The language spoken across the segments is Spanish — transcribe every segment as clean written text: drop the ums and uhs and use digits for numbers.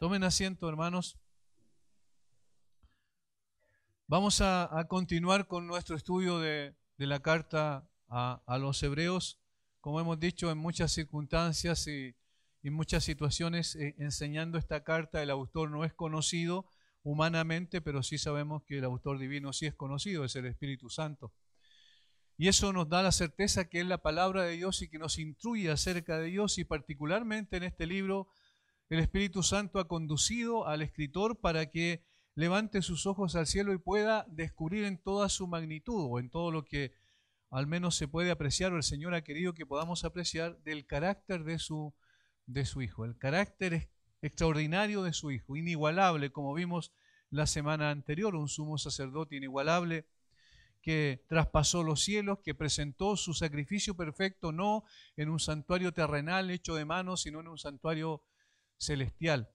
Tomen asiento, hermanos. Vamos a continuar con nuestro estudio de la carta a los hebreos. Como hemos dicho, en muchas circunstancias y muchas situaciones, enseñando esta carta, el autor no es conocido humanamente, pero sí sabemos que el autor divino sí es conocido, es el Espíritu Santo. Y eso nos da la certeza que es la palabra de Dios y que nos instruye acerca de Dios, y particularmente en este libro el Espíritu Santo ha conducido al escritor para que levante sus ojos al cielo y pueda descubrir en toda su magnitud, o en todo lo que al menos se puede apreciar, o el Señor ha querido que podamos apreciar, del carácter de su Hijo, el carácter extraordinario de su Hijo, inigualable, como vimos la semana anterior, un sumo sacerdote inigualable que traspasó los cielos, que presentó su sacrificio perfecto no en un santuario terrenal hecho de manos, sino en un santuario celestial.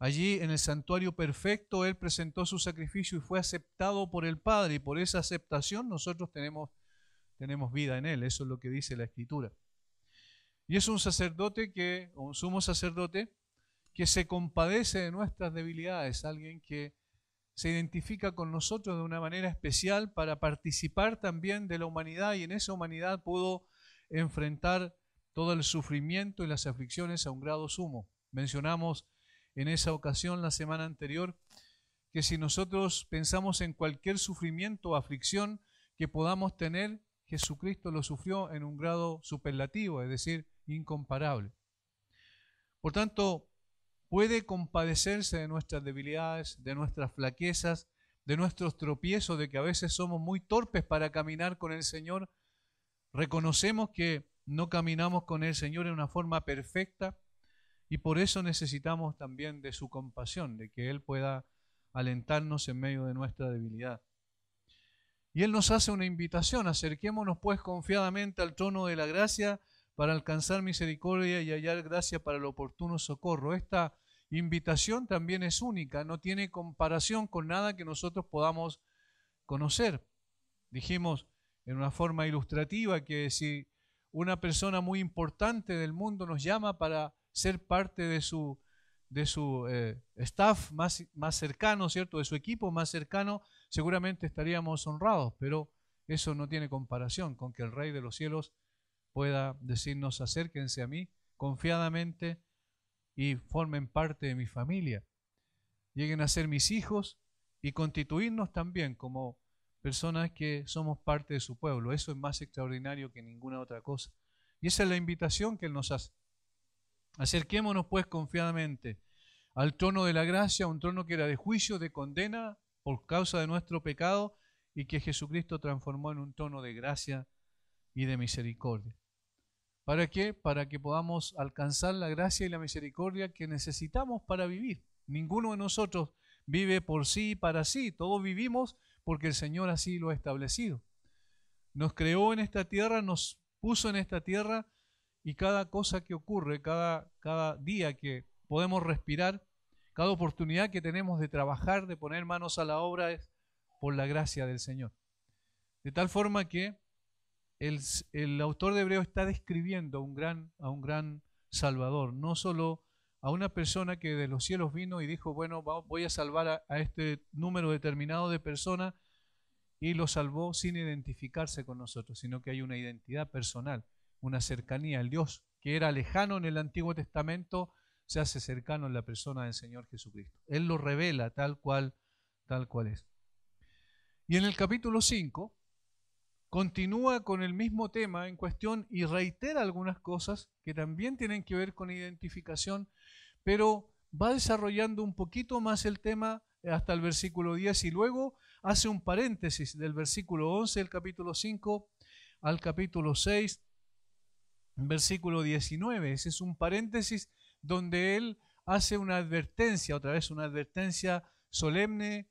Allí en el santuario perfecto Él presentó su sacrificio y fue aceptado por el Padre, y por esa aceptación nosotros tenemos vida en Él. Eso es lo que dice la Escritura. Y es un sumo sacerdote que se compadece de nuestras debilidades, alguien que se identifica con nosotros de una manera especial para participar también de la humanidad, y en esa humanidad pudo enfrentar todo el sufrimiento y las aflicciones a un grado sumo. Mencionamos en esa ocasión, la semana anterior, que si nosotros pensamos en cualquier sufrimiento o aflicción que podamos tener, Jesucristo lo sufrió en un grado superlativo, es decir, incomparable. Por tanto, puede compadecerse de nuestras debilidades, de nuestras flaquezas, de nuestros tropiezos, de que a veces somos muy torpes para caminar con el Señor. Reconocemos que no caminamos con el Señor en una forma perfecta, y por eso necesitamos también de su compasión, de que Él pueda alentarnos en medio de nuestra debilidad. Y Él nos hace una invitación: acerquémonos pues confiadamente al trono de la gracia para alcanzar misericordia y hallar gracia para el oportuno socorro. Esta invitación también es única, no tiene comparación con nada que nosotros podamos conocer. Dijimos en una forma ilustrativa que si una persona muy importante del mundo nos llama para ser parte de su staff más cercano, ¿cierto?, de su equipo más cercano, seguramente estaríamos honrados, pero eso no tiene comparación con que el Rey de los cielos pueda decirnos: acérquense a mí confiadamente y formen parte de mi familia, lleguen a ser mis hijos y constituirnos también como personas que somos parte de su pueblo. Eso es más extraordinario que ninguna otra cosa. Y esa es la invitación que Él nos hace. Acerquémonos pues confiadamente al trono de la gracia, un trono que era de juicio, de condena por causa de nuestro pecado, y que Jesucristo transformó en un trono de gracia y de misericordia. ¿Para qué? Para que podamos alcanzar la gracia y la misericordia que necesitamos para vivir. Ninguno de nosotros vive por sí y para sí, todos vivimos porque el Señor así lo ha establecido. Nos creó en esta tierra, nos puso en esta tierra, y cada cosa que ocurre, cada día que podemos respirar, cada oportunidad que tenemos de trabajar, de poner manos a la obra, es por la gracia del Señor. De tal forma que el autor de Hebreo está describiendo a un gran Salvador, no solo a una persona que de los cielos vino y dijo: bueno, voy a salvar a este número determinado de personas, y lo salvó sin identificarse con nosotros, sino que hay una identidad personal, una cercanía. El Dios que era lejano en el Antiguo Testamento se hace cercano en la persona del Señor Jesucristo. Él lo revela tal cual es. Y en el capítulo 5 continúa con el mismo tema en cuestión y reitera algunas cosas que también tienen que ver con identificación, pero va desarrollando un poquito más el tema hasta el versículo 10, y luego hace un paréntesis del versículo 11 del capítulo 5 al capítulo 6, versículo 19. Ese es un paréntesis donde él hace una advertencia, otra vez una advertencia solemne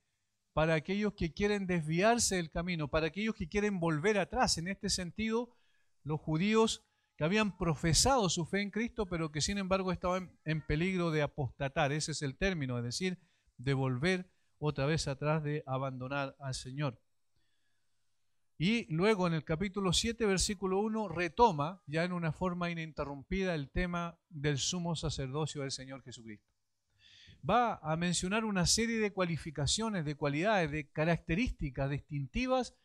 para aquellos que quieren desviarse del camino, para aquellos que quieren volver atrás. En este sentido, los judíos que habían profesado su fe en Cristo, pero que sin embargo estaban en peligro de apostatar. Ese es el término, es decir, de volver otra vez atrás, de abandonar al Señor. Y luego en el capítulo 7, versículo 1, retoma ya en una forma ininterrumpida el tema del sumo sacerdocio del Señor Jesucristo. va a mencionar una serie de cualificaciones, de cualidades, de características distintivas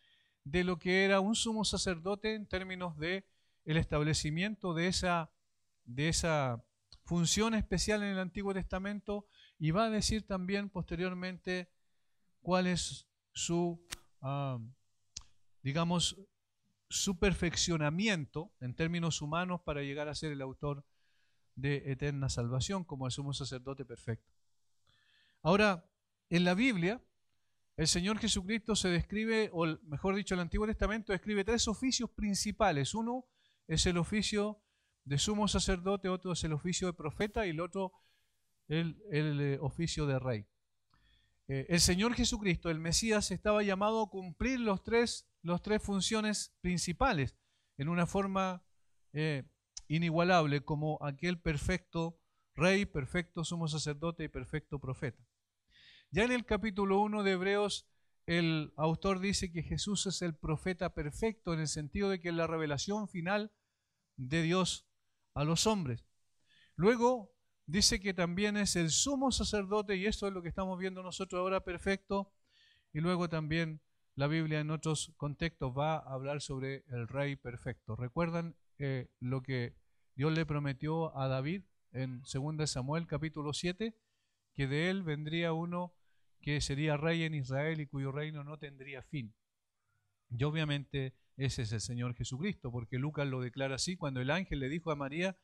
de lo que era un sumo sacerdote en términos de el establecimiento de esa función especial en el Antiguo Testamento, y va a decir también posteriormente cuál es su, digamos, su perfeccionamiento en términos humanos para llegar a ser el autor de eterna salvación como el sumo sacerdote perfecto. Ahora, en la Biblia, el Señor Jesucristo se describe, o mejor dicho, el Antiguo Testamento describe tres oficios principales. Uno es el oficio de sumo sacerdote, otro es el oficio de profeta y el otro el oficio de rey. El Señor Jesucristo, el Mesías, estaba llamado a cumplir las tres funciones principales en una forma inigualable, como aquel perfecto rey, perfecto sumo sacerdote y perfecto profeta. Ya en el capítulo 1 de Hebreos, el autor dice que Jesús es el profeta perfecto en el sentido de que es la revelación final de Dios a los hombres. Luego dice que también es el sumo sacerdote, y esto es lo que estamos viendo nosotros ahora, perfecto. Y luego también la Biblia en otros contextos va a hablar sobre el rey perfecto. ¿Recuerdan lo que Dios le prometió a David en 2 Samuel capítulo 7? Que de él vendría uno que sería rey en Israel y cuyo reino no tendría fin. Y obviamente ese es el Señor Jesucristo, porque Lucas lo declara así cuando el ángel le dijo a María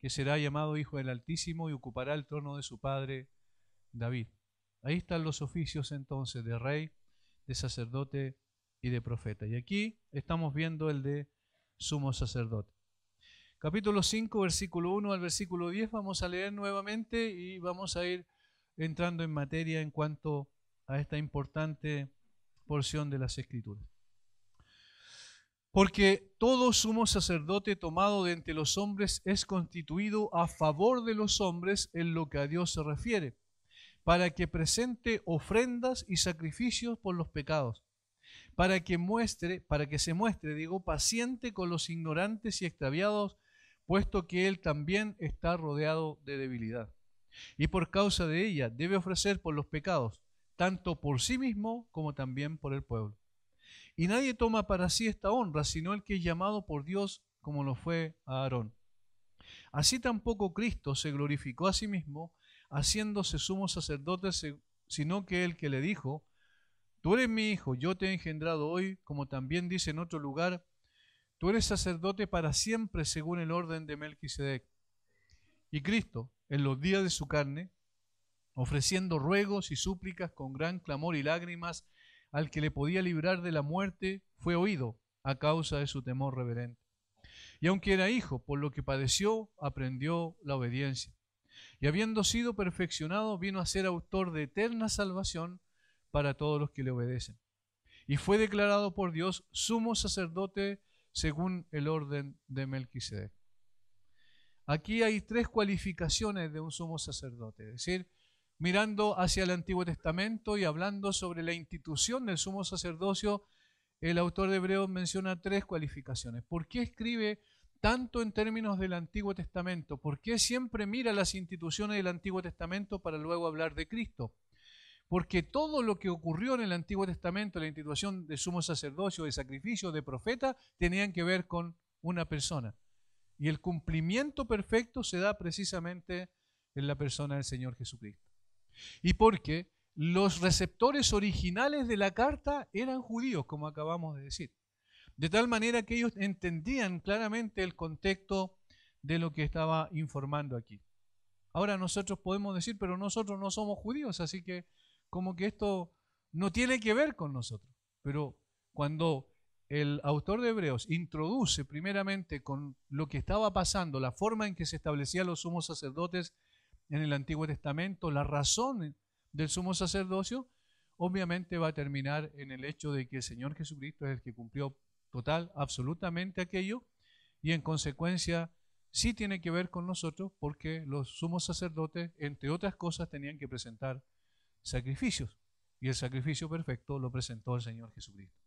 que será llamado Hijo del Altísimo y ocupará el trono de su padre David. Ahí están los oficios entonces de rey, de sacerdote y de profeta. Y aquí estamos viendo el de sumo sacerdote. Capítulo 5, versículo 1 al versículo 10 vamos a leer nuevamente y vamos a ir entrando en materia en cuanto a esta importante porción de las Escrituras. Porque todo sumo sacerdote tomado de entre los hombres es constituido a favor de los hombres en lo que a Dios se refiere, para que presente ofrendas y sacrificios por los pecados, para que se muestre, paciente con los ignorantes y extraviados, puesto que él también está rodeado de debilidad. Y por causa de ella debe ofrecer por los pecados, tanto por sí mismo como también por el pueblo. Y nadie toma para sí esta honra, sino el que es llamado por Dios, como lo fue a Aarón. Así tampoco Cristo se glorificó a sí mismo, haciéndose sumo sacerdote, sino que el que le dijo: tú eres mi hijo, yo te he engendrado hoy, como también dice en otro lugar: tú eres sacerdote para siempre según el orden de Melquisedec. Y Cristo, en los días de su carne, ofreciendo ruegos y súplicas con gran clamor y lágrimas al que le podía librar de la muerte, fue oído a causa de su temor reverente. Y aunque era hijo, por lo que padeció, aprendió la obediencia. Y habiendo sido perfeccionado, vino a ser autor de eterna salvación para todos los que le obedecen. Y fue declarado por Dios sumo sacerdote según el orden de Melquisedec. Aquí hay tres cualificaciones de un sumo sacerdote, es decir, mirando hacia el Antiguo Testamento y hablando sobre la institución del sumo sacerdocio, el autor de Hebreos menciona tres cualificaciones. ¿Por qué escribe tanto en términos del Antiguo Testamento? ¿Por qué siempre mira las instituciones del Antiguo Testamento para luego hablar de Cristo? Porque todo lo que ocurrió en el Antiguo Testamento, la institución de sumo sacerdocio, de sacrificio, de profeta, tenían que ver con una persona. Y el cumplimiento perfecto se da precisamente en la persona del Señor Jesucristo. Y porque los receptores originales de la carta eran judíos, como acabamos de decir. De tal manera que ellos entendían claramente el contexto de lo que estaba informando aquí. Ahora nosotros podemos decir, pero nosotros no somos judíos, así que como que esto no tiene que ver con nosotros. Pero cuando el autor de Hebreos introduce primeramente con lo que estaba pasando, la forma en que se establecían los sumos sacerdotes en el Antiguo Testamento, la razón del sumo sacerdocio, obviamente va a terminar en el hecho de que el Señor Jesucristo es el que cumplió total, absolutamente aquello, y en consecuencia sí tiene que ver con nosotros, porque los sumos sacerdotes, entre otras cosas, tenían que presentar sacrificios, y el sacrificio perfecto lo presentó el Señor Jesucristo.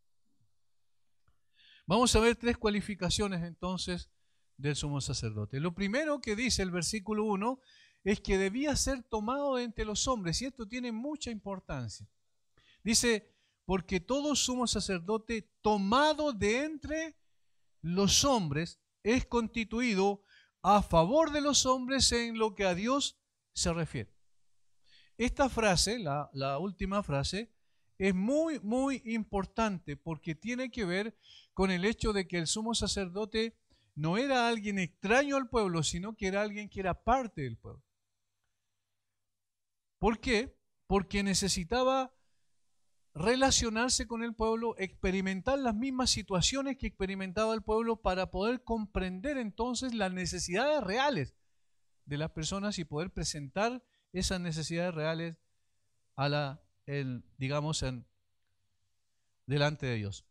Vamos a ver tres cualificaciones entonces del sumo sacerdote. Lo primero que dice el versículo 1 es que debía ser tomado de entre los hombres, y esto tiene mucha importancia. Dice, porque todo sumo sacerdote tomado de entre los hombres es constituido a favor de los hombres en lo que a Dios se refiere. Esta frase, la última frase, es muy, muy importante porque tiene que ver con el hecho de que el sumo sacerdote no era alguien extraño al pueblo, sino que era alguien que era parte del pueblo. ¿Por qué? Porque necesitaba relacionarse con el pueblo, experimentar las mismas situaciones que experimentaba el pueblo para poder comprender entonces las necesidades reales de las personas y poder presentar esas necesidades reales a delante de Dios.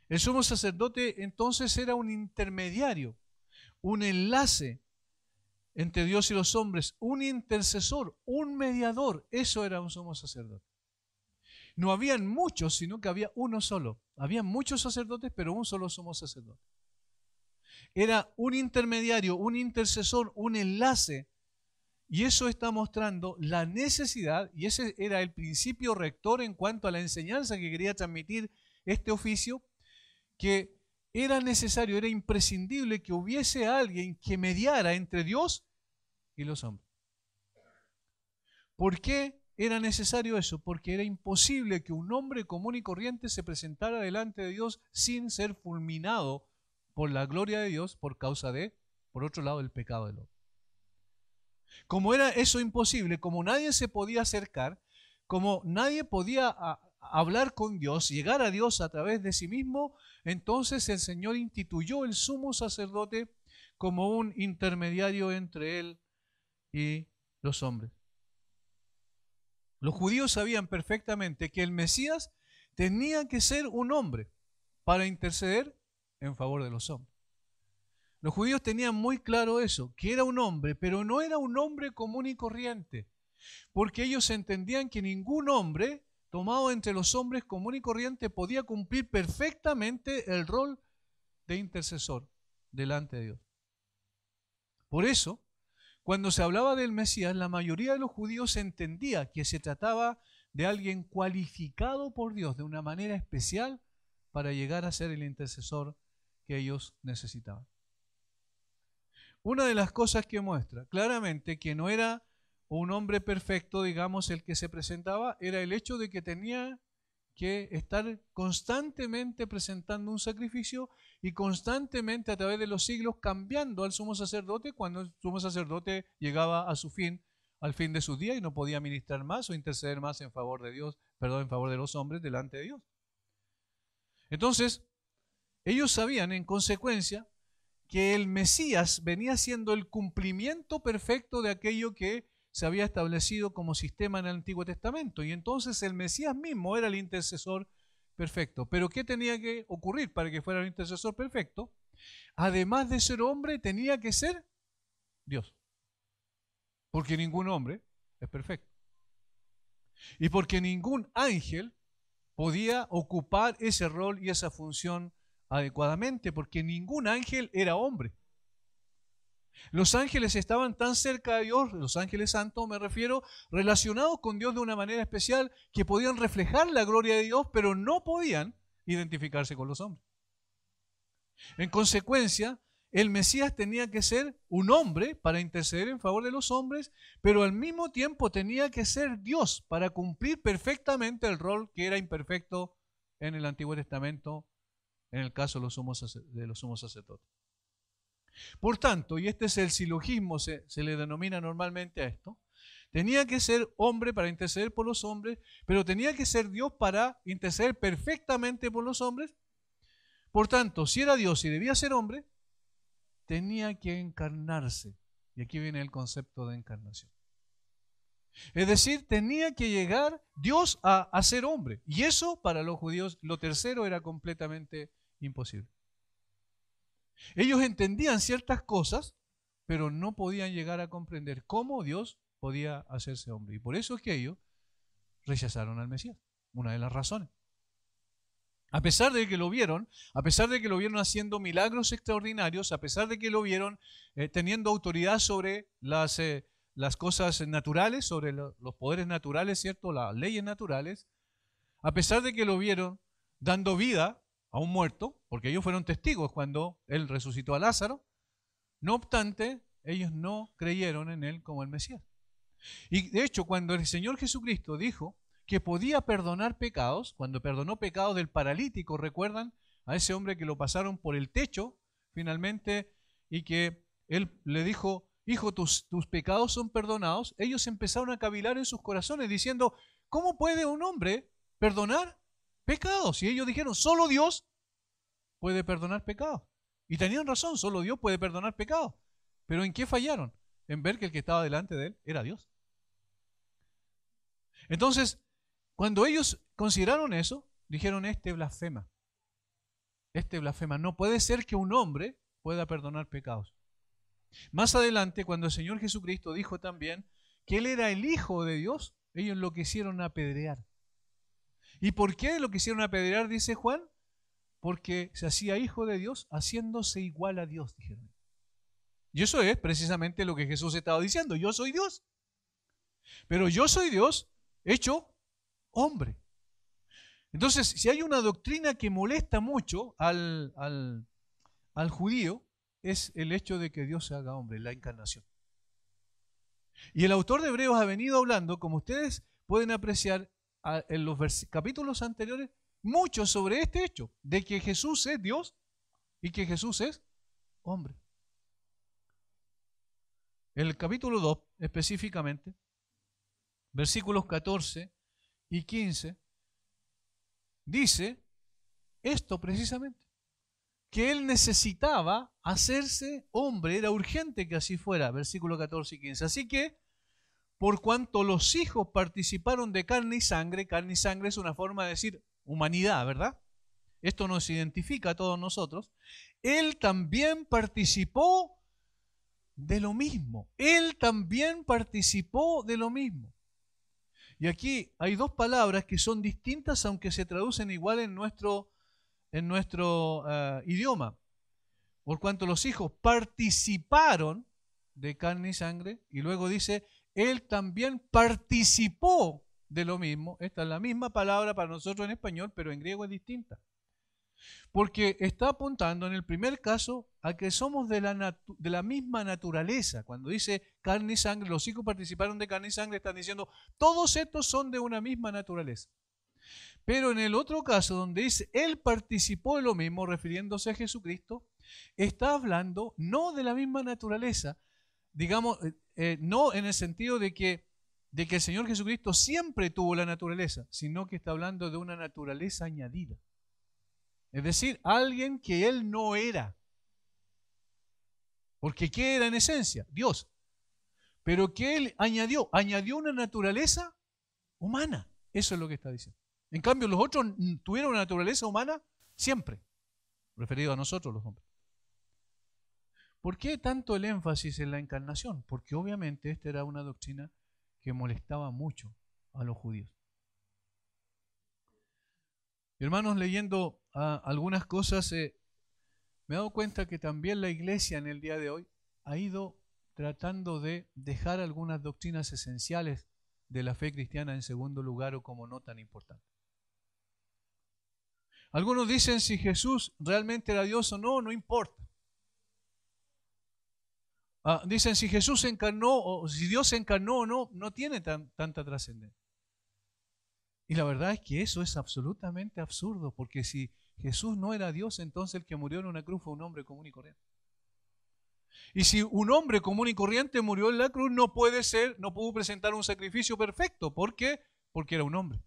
El sumo sacerdote entonces era un intermediario, un enlace entre Dios y los hombres, un intercesor, un mediador. Eso era un sumo sacerdote. No habían muchos, sino que había uno solo. Había muchos sacerdotes, pero un solo sumo sacerdote. Era un intermediario, un intercesor, un enlace. Y eso está mostrando la necesidad, y ese era el principio rector en cuanto a la enseñanza que quería transmitir este oficio, que era necesario, era imprescindible que hubiese alguien que mediara entre Dios y los hombres. ¿Por qué era necesario eso? Porque era imposible que un hombre común y corriente se presentara delante de Dios sin ser fulminado por la gloria de Dios por causa de, por otro lado, el pecado del hombre. Como era eso imposible, como nadie se podía acercar, como nadie podía hablar con Dios, llegar a Dios a través de sí mismo, entonces el Señor instituyó el sumo sacerdote como un intermediario entre Él y los hombres. Los judíos sabían perfectamente que el Mesías tenía que ser un hombre para interceder en favor de los hombres. Los judíos tenían muy claro eso, que era un hombre, pero no era un hombre común y corriente, porque ellos entendían que ningún hombre tomado entre los hombres común y corriente podía cumplir perfectamente el rol de intercesor delante de Dios. Por eso, cuando se hablaba del Mesías, la mayoría de los judíos entendía que se trataba de alguien cualificado por Dios de una manera especial para llegar a ser el intercesor que ellos necesitaban. Una de las cosas que muestra claramente que no era un hombre perfecto, digamos, el que se presentaba, era el hecho de que tenía que estar constantemente presentando un sacrificio y constantemente a través de los siglos cambiando al sumo sacerdote cuando el sumo sacerdote llegaba a su fin, al fin de sus días y no podía ministrar más o interceder más en favor de Dios, en favor de los hombres delante de Dios. Entonces, ellos sabían en consecuencia que el Mesías venía siendo el cumplimiento perfecto de aquello que se había establecido como sistema en el Antiguo Testamento. Y entonces el Mesías mismo era el intercesor perfecto. Pero ¿qué tenía que ocurrir para que fuera el intercesor perfecto? Además de ser hombre, tenía que ser Dios. Porque ningún hombre es perfecto. Y porque ningún ángel podía ocupar ese rol y esa función adecuadamente, porque ningún ángel era hombre. Los ángeles estaban tan cerca de Dios, los ángeles santos me refiero, relacionados con Dios de una manera especial, que podían reflejar la gloria de Dios, pero no podían identificarse con los hombres. En consecuencia, el Mesías tenía que ser un hombre para interceder en favor de los hombres, pero al mismo tiempo tenía que ser Dios para cumplir perfectamente el rol que era imperfecto en el Antiguo Testamento, en el caso de los sumos sacerdotes. Por tanto, y este es el silogismo, se le denomina normalmente a esto, tenía que ser hombre para interceder por los hombres, pero tenía que ser Dios para interceder perfectamente por los hombres. Por tanto, si era Dios y debía ser hombre, tenía que encarnarse. Y aquí viene el concepto de encarnación. Es decir, tenía que llegar Dios a ser hombre. Y eso para los judíos, lo tercero, era completamente imposible. Ellos entendían ciertas cosas, pero no podían llegar a comprender cómo Dios podía hacerse hombre. Y por eso es que ellos rechazaron al Mesías. Una de las razones. A pesar de que lo vieron haciendo milagros extraordinarios, a pesar de que lo vieron teniendo autoridad sobre las las cosas naturales, sobre los poderes naturales, ¿cierto? Las leyes naturales, a pesar de que lo vieron dando vida a un muerto, porque ellos fueron testigos cuando él resucitó a Lázaro, no obstante, ellos no creyeron en él como el Mesías. Y de hecho, cuando el Señor Jesucristo dijo que podía perdonar pecados, cuando perdonó pecados del paralítico, ¿recuerdan? A ese hombre que lo pasaron por el techo, finalmente, y que él le dijo, hijo, tus pecados son perdonados. Ellos empezaron a cavilar en sus corazones diciendo, ¿cómo puede un hombre perdonar pecados? Y ellos dijeron, solo Dios puede perdonar pecados. Y tenían razón, solo Dios puede perdonar pecados. Pero ¿en qué fallaron? En ver que el que estaba delante de él era Dios. Entonces, cuando ellos consideraron eso, dijeron, este blasfema. Este blasfema. No puede ser que un hombre pueda perdonar pecados. Más adelante, cuando el Señor Jesucristo dijo también que Él era el Hijo de Dios, ellos lo quisieron apedrear. ¿Y por qué lo quisieron apedrear, dice Juan? Porque se hacía Hijo de Dios haciéndose igual a Dios, dijeron. Y eso es precisamente lo que Jesús estaba diciendo. Yo soy Dios. Pero yo soy Dios hecho hombre. Entonces, si hay una doctrina que molesta mucho al judío, es el hecho de que Dios se haga hombre, la encarnación. Y el autor de Hebreos ha venido hablando, como ustedes pueden apreciar en los capítulos anteriores, mucho sobre este hecho, de que Jesús es Dios y que Jesús es hombre. En el capítulo 2, específicamente, versículos 14 y 15, dice esto precisamente, que él necesitaba hacerse hombre, era urgente que así fuera, versículos 14 y 15. Así que, por cuanto los hijos participaron de carne y sangre es una forma de decir humanidad, ¿verdad? Esto nos identifica a todos nosotros. Él también participó de lo mismo. Él también participó de lo mismo. Y aquí hay dos palabras que son distintas, aunque se traducen igual en nuestro idioma. Por cuanto los hijos participaron de carne y sangre, y luego dice, él también participó de lo mismo. Esta es la misma palabra para nosotros en español, pero en griego es distinta. Porque está apuntando en el primer caso a que somos de la misma naturaleza. Cuando dice carne y sangre, los hijos participaron de carne y sangre, están diciendo, todos estos son de una misma naturaleza. Pero en el otro caso, donde dice, él participó de lo mismo, refiriéndose a Jesucristo, está hablando no de la misma naturaleza, digamos, no en el sentido de que el Señor Jesucristo siempre tuvo la naturaleza, sino que está hablando de una naturaleza añadida. Es decir, alguien que él no era. Porque ¿qué era en esencia? Dios. Pero que él añadió una naturaleza humana. Eso es lo que está diciendo. En cambio, los otros tuvieron una naturaleza humana siempre, referido a nosotros los hombres. ¿Por qué tanto el énfasis en la encarnación? Porque obviamente esta era una doctrina que molestaba mucho a los judíos. Hermanos, leyendo algunas cosas, me he dado cuenta que también la iglesia en el día de hoy ha ido tratando de dejar algunas doctrinas esenciales de la fe cristiana en segundo lugar o como no tan importantes. Algunos dicen si Jesús realmente era Dios o no, no importa. Dicen si Jesús se encarnó o si Dios se encarnó o no, no tiene tanta trascendencia. Y la verdad es que eso es absolutamente absurdo, porque si Jesús no era Dios, entonces el que murió en una cruz fue un hombre común y corriente. Y si un hombre común y corriente murió en la cruz, no pudo presentar un sacrificio perfecto. ¿Por qué? Porque era un hombre.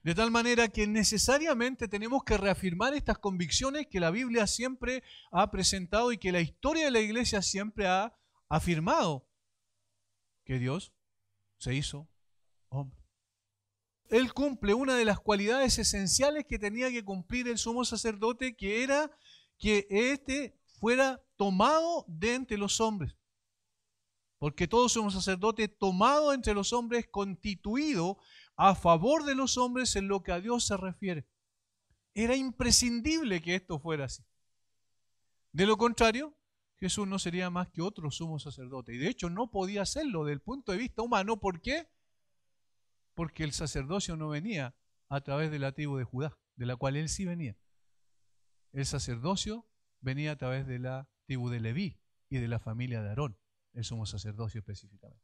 De tal manera que necesariamente tenemos que reafirmar estas convicciones que la Biblia siempre ha presentado y que la historia de la iglesia siempre ha afirmado, que Dios se hizo hombre. Él cumple una de las cualidades esenciales que tenía que cumplir el sumo sacerdote, que era que éste fuera tomado de entre los hombres. Porque todo sumo sacerdote tomado entre los hombres, constituido a favor de los hombres en lo que a Dios se refiere. Era imprescindible que esto fuera así. De lo contrario, Jesús no sería más que otro sumo sacerdote. Y de hecho no podía hacerlo desde el punto de vista humano. ¿Por qué? Porque el sacerdocio no venía a través de la tribu de Judá, de la cual él sí venía. El sacerdocio venía a través de la tribu de Leví y de la familia de Aarón, el sumo sacerdocio específicamente.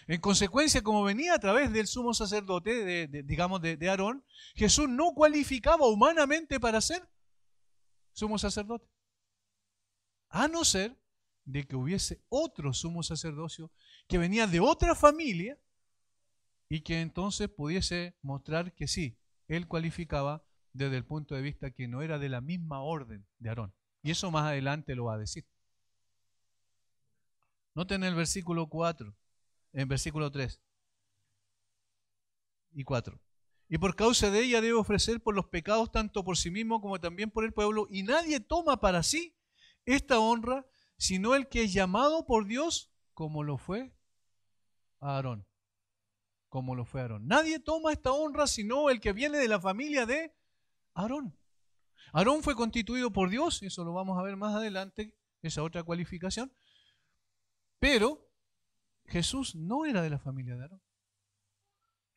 En consecuencia, como venía a través del sumo sacerdote, de Aarón, Jesús no cualificaba humanamente para ser sumo sacerdote. A no ser de que hubiese otro sumo sacerdocio que venía de otra familia y que entonces pudiese mostrar que sí, él cualificaba desde el punto de vista que no era de la misma orden de Aarón. Y eso más adelante lo va a decir. Noten el versículo 4, en versículo 3 y 4. Y por causa de ella debe ofrecer por los pecados tanto por sí mismo como también por el pueblo, y nadie toma para sí esta honra, sino el que es llamado por Dios, como lo fue Aarón. Como lo fue Aarón. Nadie toma esta honra, sino el que viene de la familia de Aarón. Aarón fue constituido por Dios, eso lo vamos a ver más adelante, esa otra cualificación. Pero Jesús no era de la familia de Aarón.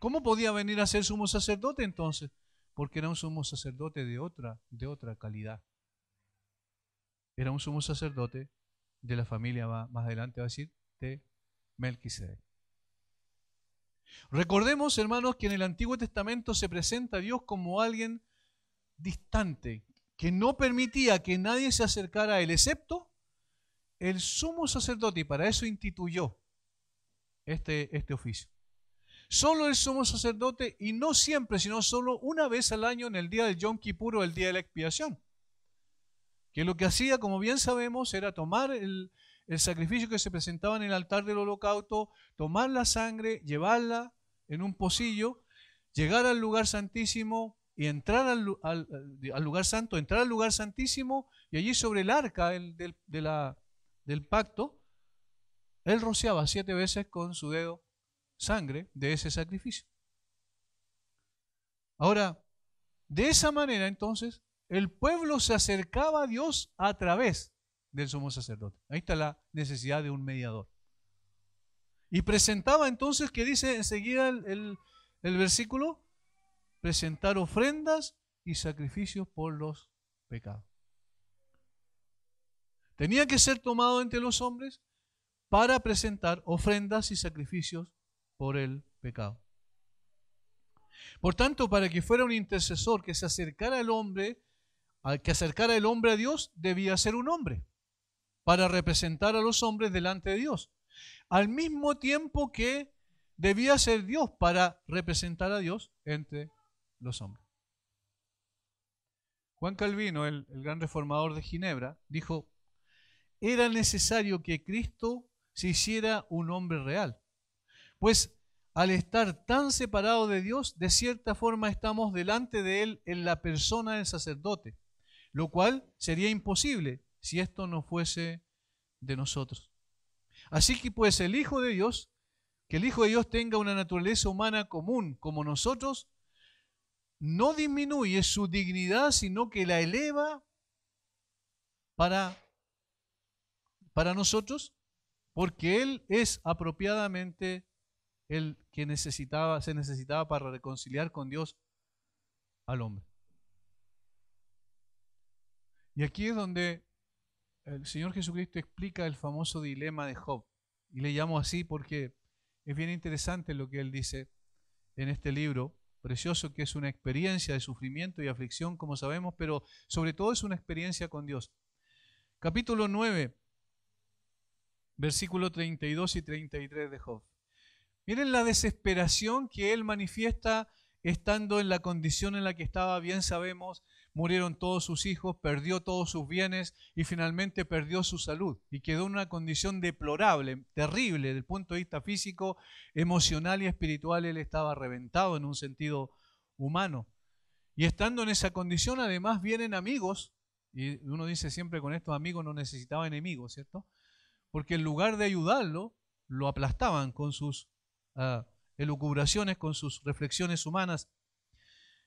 ¿Cómo podía venir a ser sumo sacerdote entonces? Porque era un sumo sacerdote de otra calidad. Era un sumo sacerdote de la familia, más adelante va a decir, de Melquisedec. Recordemos, hermanos, que en el Antiguo Testamento se presenta a Dios como alguien distante, que no permitía que nadie se acercara a él, excepto el sumo sacerdote, y para eso instituyó este oficio. Solo el sumo sacerdote, y no siempre, sino solo una vez al año en el día del Yom Kippur o el día de la expiación. Que lo que hacía, como bien sabemos, era tomar el sacrificio que se presentaba en el altar del holocausto, tomar la sangre, llevarla en un pocillo, llegar al lugar santísimo y entrar al lugar santo, entrar al lugar santísimo, y allí sobre el arca del pacto, él rociaba 7 veces con su dedo sangre de ese sacrificio. Ahora, de esa manera entonces, el pueblo se acercaba a Dios a través del sumo sacerdote. Ahí está la necesidad de un mediador. Y presentaba entonces, que dice enseguida el versículo, presentar ofrendas y sacrificios por los pecados. Tenía que ser tomado entre los hombres para presentar ofrendas y sacrificios por el pecado. Por tanto, para que fuera un intercesor que se acercara al hombre, que acercara el hombre a Dios, debía ser un hombre para representar a los hombres delante de Dios, al mismo tiempo que debía ser Dios para representar a Dios entre los hombres. Juan Calvino, el gran reformador de Ginebra, dijo: era necesario que Cristo se hiciera un hombre real, pues al estar tan separado de Dios, de cierta forma estamos delante de Él en la persona del sacerdote, lo cual sería imposible si esto no fuese de nosotros. Así que pues que el Hijo de Dios tenga una naturaleza humana común como nosotros, no disminuye su dignidad, sino que la eleva para nosotros, porque Él es apropiadamente el que se necesitaba para reconciliar con Dios al hombre. Y aquí es donde el Señor Jesucristo explica el famoso dilema de Job. Y le llamo así porque es bien interesante lo que él dice en este libro precioso, que es una experiencia de sufrimiento y aflicción, como sabemos, pero sobre todo es una experiencia con Dios. Capítulo 9, versículo 32 y 33 de Job. Miren la desesperación que él manifiesta estando en la condición en la que estaba. Bien sabemos, murieron todos sus hijos, perdió todos sus bienes y finalmente perdió su salud y quedó en una condición deplorable, terrible desde el punto de vista físico, emocional y espiritual. Él estaba reventado en un sentido humano. Y estando en esa condición, además vienen amigos, y uno dice siempre, con estos amigos no necesitaba enemigos, ¿cierto? Porque en lugar de ayudarlo, lo aplastaban con sus elucubraciones, con sus reflexiones humanas.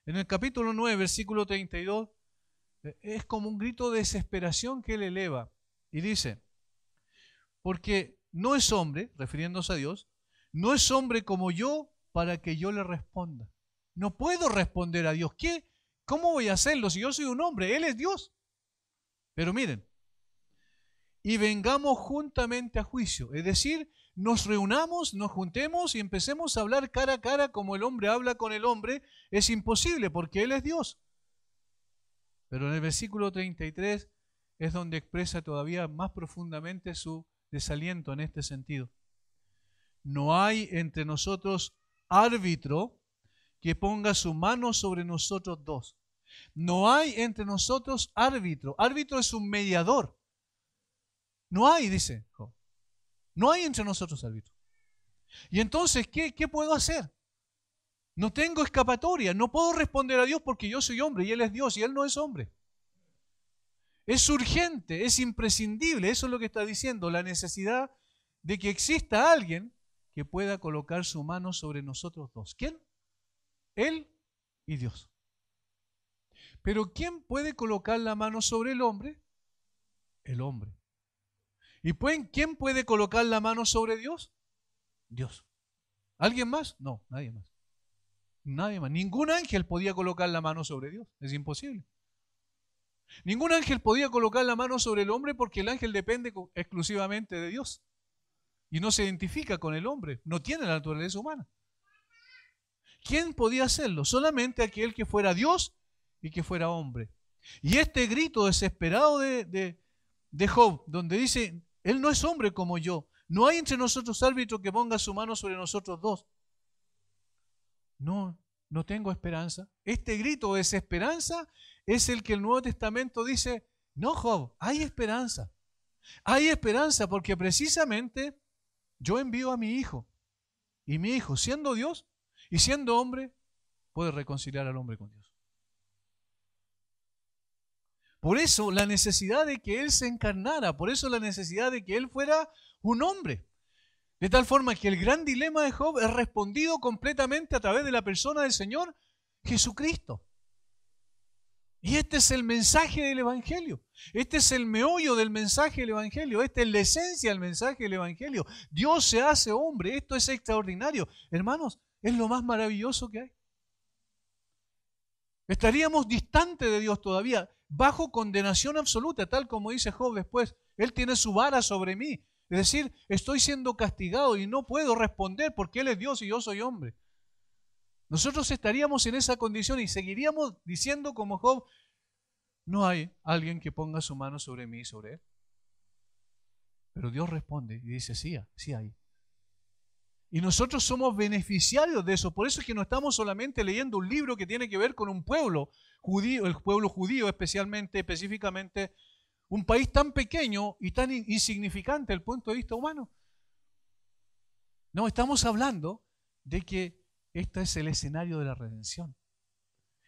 En el capítulo 9, versículo 32, es como un grito de desesperación que él eleva. Y dice, porque no es hombre, refiriéndose a Dios, no es hombre como yo para que yo le responda. No puedo responder a Dios. ¿Qué? ¿Cómo voy a hacerlo si yo soy un hombre? Él es Dios. Pero miren, y vengamos juntamente a juicio. Es decir, nos reunamos, nos juntemos y empecemos a hablar cara a cara como el hombre habla con el hombre. Es imposible porque Él es Dios. Pero en el versículo 33 es donde expresa todavía más profundamente su desaliento en este sentido. No hay entre nosotros árbitro que ponga su mano sobre nosotros dos. No hay entre nosotros árbitro. Árbitro es un mediador. No hay, dice Job. No hay entre nosotros árbitro. Y entonces, ¿qué puedo hacer? No tengo escapatoria. No puedo responder a Dios porque yo soy hombre y Él es Dios y Él no es hombre. Es urgente, es imprescindible. Eso es lo que está diciendo. La necesidad de que exista alguien que pueda colocar su mano sobre nosotros dos. ¿Quién? Él y Dios. Pero ¿quién puede colocar la mano sobre el hombre? El hombre. ¿Y quién puede colocar la mano sobre Dios? Dios. ¿Alguien más? No, nadie más. Nadie más. Ningún ángel podía colocar la mano sobre Dios. Es imposible. Ningún ángel podía colocar la mano sobre el hombre porque el ángel depende exclusivamente de Dios. Y no se identifica con el hombre. No tiene la naturaleza humana. ¿Quién podía hacerlo? Solamente aquel que fuera Dios y que fuera hombre. Y este grito desesperado de Job, donde dice, Él no es hombre como yo. No hay entre nosotros árbitro que ponga su mano sobre nosotros dos. No tengo esperanza. Este grito de desesperanza es el que el Nuevo Testamento dice, no, Job, hay esperanza. Hay esperanza porque precisamente yo envío a mi hijo. Y mi hijo, siendo Dios y siendo hombre, puede reconciliar al hombre con Dios. Por eso la necesidad de que Él se encarnara, por eso la necesidad de que Él fuera un hombre. De tal forma que el gran dilema de Job es respondido completamente a través de la persona del Señor Jesucristo. Y este es el mensaje del Evangelio. Este es el meollo del mensaje del Evangelio. Esta es la esencia del mensaje del Evangelio. Dios se hace hombre. Esto es extraordinario. Hermanos, es lo más maravilloso que hay. Estaríamos distantes de Dios todavía, bajo condenación absoluta, tal como dice Job después. Él tiene su vara sobre mí. Es decir, estoy siendo castigado y no puedo responder porque Él es Dios y yo soy hombre. Nosotros estaríamos en esa condición y seguiríamos diciendo como Job, no hay alguien que ponga su mano sobre mí y sobre Él. Pero Dios responde y dice, sí hay. Y nosotros somos beneficiarios de eso. Por eso es que no estamos solamente leyendo un libro que tiene que ver con un pueblo judío, el pueblo judío específicamente, un país tan pequeño y tan insignificante desde el punto de vista humano. No, estamos hablando de que este es el escenario de la redención.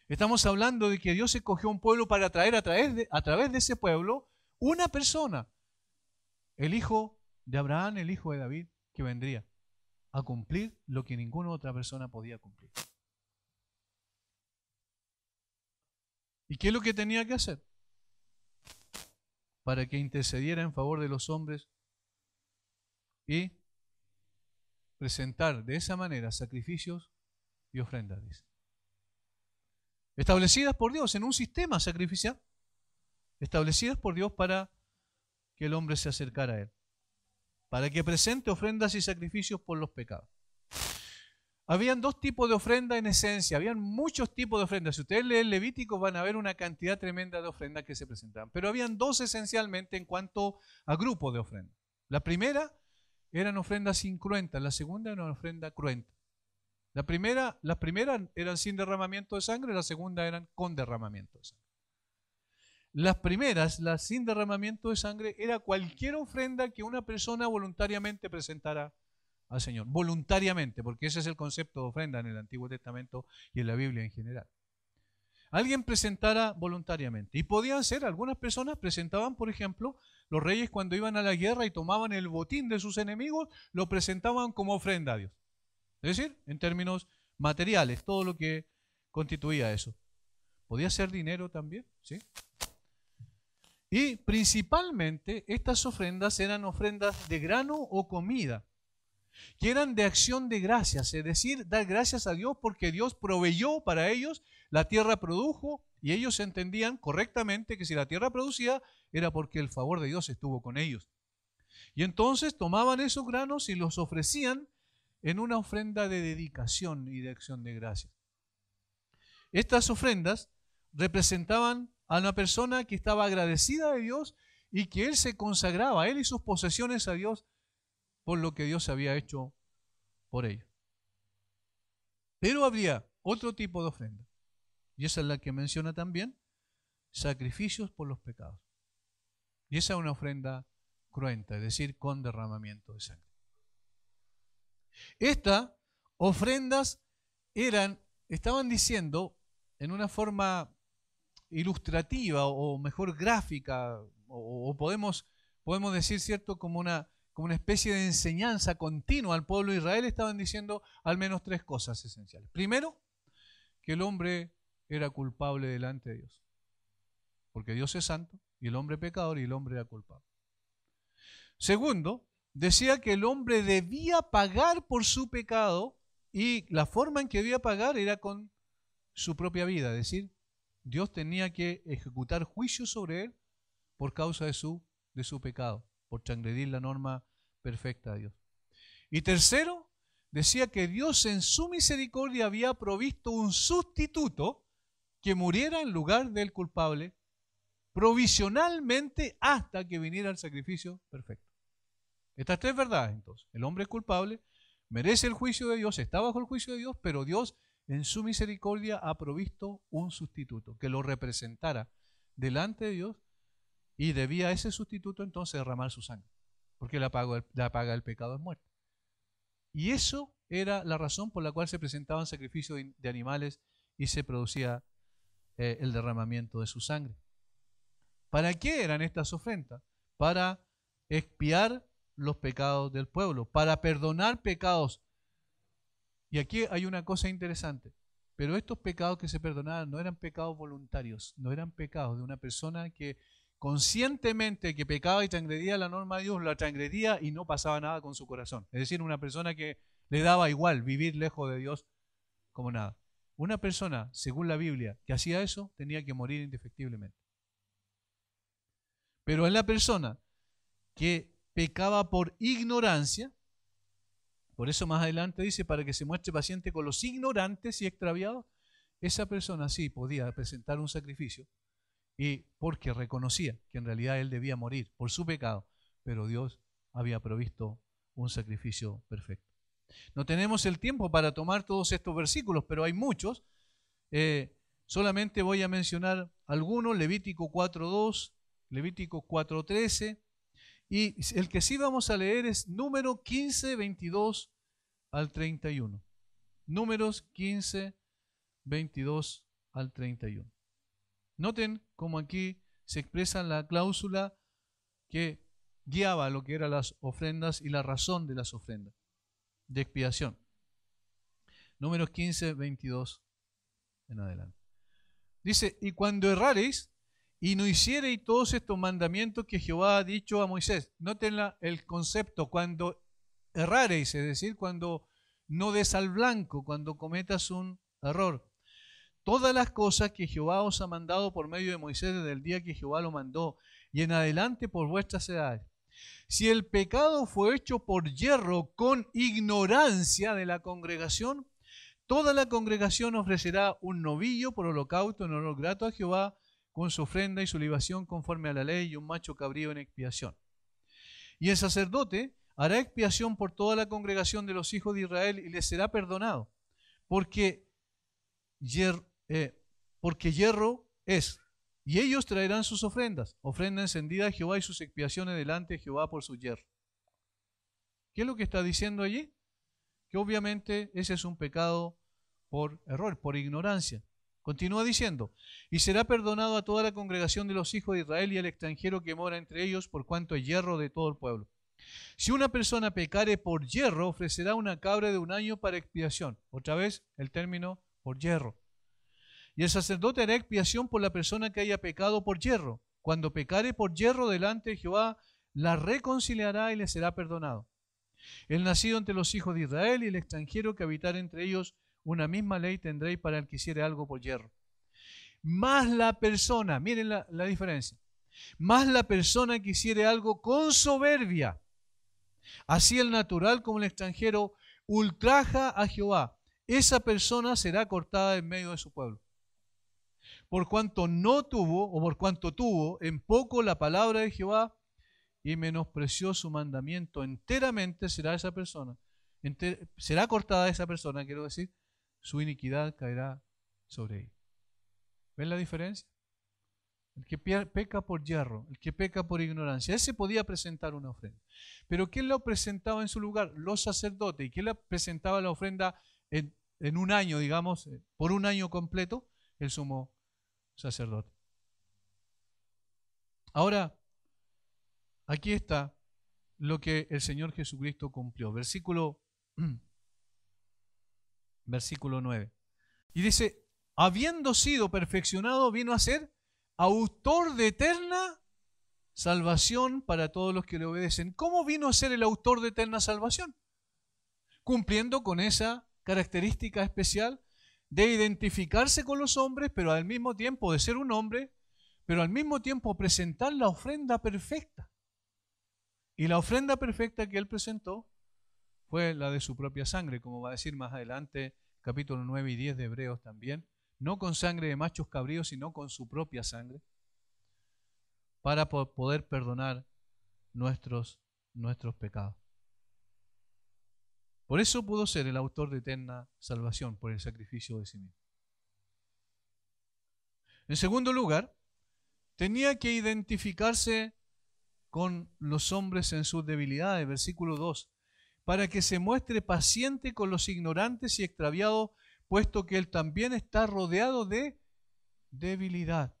Estamos hablando de que Dios escogió un pueblo para traer a través de ese pueblo una persona, el hijo de Abraham, el hijo de David, que vendría a cumplir lo que ninguna otra persona podía cumplir. ¿Y qué es lo que tenía que hacer? Para que intercediera en favor de los hombres y presentar de esa manera sacrificios y ofrendas, dice. Establecidas por Dios en un sistema sacrificial, establecidas por Dios para que el hombre se acercara a Él, para que presente ofrendas y sacrificios por los pecados. Habían dos tipos de ofrenda en esencia, habían muchos tipos de ofrendas. Si ustedes leen Levítico van a ver una cantidad tremenda de ofrendas que se presentaban, pero habían dos esencialmente en cuanto a grupos de ofrendas. La primera eran ofrendas incruentas, la segunda era una ofrenda cruenta. Las primeras eran sin derramamiento de sangre, la segunda eran con derramamiento de sangre. Las primeras, las sin derramamiento de sangre, era cualquier ofrenda que una persona voluntariamente presentara al Señor. Voluntariamente, porque ese es el concepto de ofrenda en el Antiguo Testamento y en la Biblia en general. Alguien presentara voluntariamente. Y podían ser, algunas personas presentaban, por ejemplo, los reyes cuando iban a la guerra y tomaban el botín de sus enemigos, lo presentaban como ofrenda a Dios. Es decir, en términos materiales, todo lo que constituía eso. Podía ser dinero también, ¿sí? Y principalmente estas ofrendas eran ofrendas de grano o comida, que eran de acción de gracias, es decir, dar gracias a Dios porque Dios proveyó para ellos, la tierra produjo y ellos entendían correctamente que si la tierra producía era porque el favor de Dios estuvo con ellos. Y entonces tomaban esos granos y los ofrecían en una ofrenda de dedicación y de acción de gracias. Estas ofrendas representaban a una persona que estaba agradecida de Dios y que él se consagraba, él y sus posesiones a Dios por lo que Dios había hecho por ellos. Pero habría otro tipo de ofrenda, y esa es la que menciona también, sacrificios por los pecados. Y esa es una ofrenda cruenta, es decir, con derramamiento de sangre. Estas ofrendas estaban diciendo en una forma ilustrativa o mejor gráfica, o podemos decir, ¿cierto?, como una especie de enseñanza continua al pueblo de Israel, estaban diciendo al menos tres cosas esenciales. Primero, que el hombre era culpable delante de Dios, porque Dios es santo, y el hombre pecador, y el hombre era culpable. Segundo, decía que el hombre debía pagar por su pecado, y la forma en que debía pagar era con su propia vida, es decir, Dios tenía que ejecutar juicio sobre él por causa de su pecado, por transgredir la norma perfecta de Dios. Y tercero, decía que Dios en su misericordia había provisto un sustituto que muriera en lugar del culpable provisionalmente hasta que viniera el sacrificio perfecto. Estas tres verdades, entonces: el hombre es culpable, merece el juicio de Dios, está bajo el juicio de Dios, pero Dios en su misericordia ha provisto un sustituto que lo representara delante de Dios, y debía ese sustituto entonces derramar su sangre, porque la paga del pecado es muerte. Y eso era la razón por la cual se presentaban sacrificios de animales y se producía el derramamiento de su sangre. ¿Para qué eran estas ofrendas? Para expiar los pecados del pueblo, para perdonar pecados. Y aquí hay una cosa interesante, pero estos pecados que se perdonaban no eran pecados voluntarios, no eran pecados de una persona que conscientemente que pecaba y transgredía la norma de Dios, la transgredía y no pasaba nada con su corazón. Es decir, una persona que le daba igual vivir lejos de Dios como nada. Una persona, según la Biblia, que hacía eso, tenía que morir indefectiblemente. Pero en la persona que pecaba por ignorancia, por eso más adelante dice, para que se muestre paciente con los ignorantes y extraviados, esa persona sí podía presentar un sacrificio, y porque reconocía que en realidad él debía morir por su pecado, pero Dios había provisto un sacrificio perfecto. No tenemos el tiempo para tomar todos estos versículos, pero hay muchos. Solamente voy a mencionar algunos: Levítico 4:2, Levítico 4:13, y el que sí vamos a leer es Números 15, 22 al 31. Números 15, 22 al 31. Noten cómo aquí se expresa la cláusula que guiaba lo que eran las ofrendas y la razón de las ofrendas de expiación. Números 15, 22 en adelante. Dice: y cuando errareis y no hiciereis todos estos mandamientos que Jehová ha dicho a Moisés. Noten el concepto: cuando errareis, es decir, cuando no des al blanco, cuando cometas un error. Todas las cosas que Jehová os ha mandado por medio de Moisés desde el día que Jehová lo mandó y en adelante por vuestras edades. Si el pecado fue hecho por yerro con ignorancia de la congregación, toda la congregación ofrecerá un novillo por holocausto en olor grato a Jehová, con su ofrenda y su libación conforme a la ley, y un macho cabrío en expiación. Y el sacerdote hará expiación por toda la congregación de los hijos de Israel y les será perdonado, porque yerro es. Y ellos traerán sus ofrendas, ofrenda encendida a Jehová y sus expiaciones delante de Jehová por su yerro. ¿Qué es lo que está diciendo allí? Que obviamente ese es un pecado por error, por ignorancia. Continúa diciendo: y será perdonado a toda la congregación de los hijos de Israel y al extranjero que mora entre ellos, por cuanto es yerro de todo el pueblo. Si una persona pecare por yerro, ofrecerá una cabra de un año para expiación. Otra vez el término por yerro. Y el sacerdote hará expiación por la persona que haya pecado por yerro. cuando pecare por yerro delante de Jehová, la reconciliará y le será perdonado. El nacido entre los hijos de Israel y el extranjero que habitar entre ellos, una misma ley tendréis para el que hiciere algo por yerro. Más la persona, miren la diferencia, más la persona que hiciere algo con soberbia, así el natural como el extranjero, ultraja a Jehová, esa persona será cortada en medio de su pueblo. Por cuanto no tuvo, o por cuanto tuvo en poco la palabra de Jehová y menospreció su mandamiento, enteramente será esa persona, será cortada esa persona, quiero decir, su iniquidad caerá sobre ella. ¿Ven la diferencia? El que peca por yerro, el que peca por ignorancia, ese podía presentar una ofrenda. Pero ¿quién lo presentaba en su lugar? Los sacerdotes. ¿Y quién le presentaba la ofrenda en un año, digamos, por un año completo? El sumo sacerdote. Ahora, aquí está lo que el Señor Jesucristo cumplió. Versículo 9. Y dice, habiendo sido perfeccionado, vino a ser autor de eterna salvación para todos los que le obedecen. ¿Cómo vino a ser el autor de eterna salvación? Cumpliendo con esa característica especial de identificarse con los hombres, pero al mismo tiempo de ser un hombre, pero al mismo tiempo presentar la ofrenda perfecta. Y la ofrenda perfecta que él presentó fue la de su propia sangre, como va a decir más adelante, capítulo 9 y 10 de Hebreos también. No con sangre de machos cabríos, sino con su propia sangre, para poder perdonar nuestros pecados. Por eso pudo ser el autor de eterna salvación, por el sacrificio de sí mismo. En segundo lugar, tenía que identificarse con los hombres en sus debilidades, versículo 2, para que se muestre paciente con los ignorantes y extraviados, puesto que él también está rodeado de debilidad.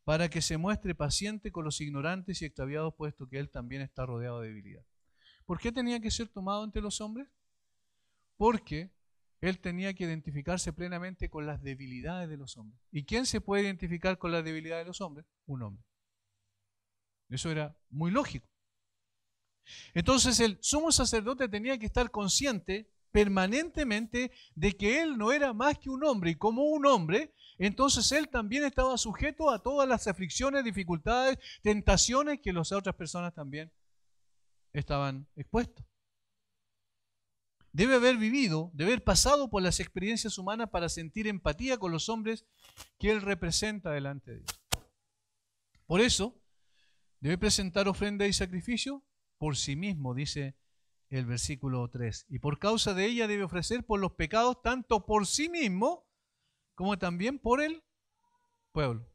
Para que se muestre paciente con los ignorantes y extraviados, puesto que él también está rodeado de debilidad. ¿Por qué tenía que ser tomado entre los hombres? Porque él tenía que identificarse plenamente con las debilidades de los hombres. ¿Y quién se puede identificar con las debilidades de los hombres? Un hombre. Eso era muy lógico. Entonces el sumo sacerdote tenía que estar consciente permanentemente de que él no era más que un hombre, y como un hombre, entonces él también estaba sujeto a todas las aflicciones, dificultades, tentaciones que las otras personas también estaban expuestos. Debe haber vivido, debe haber pasado por las experiencias humanas para sentir empatía con los hombres que él representa delante de Dios. Por eso, debe presentar ofrenda y sacrificio por sí mismo, dice el versículo 3. Y por causa de ella debe ofrecer por los pecados tanto por sí mismo como también por el pueblo.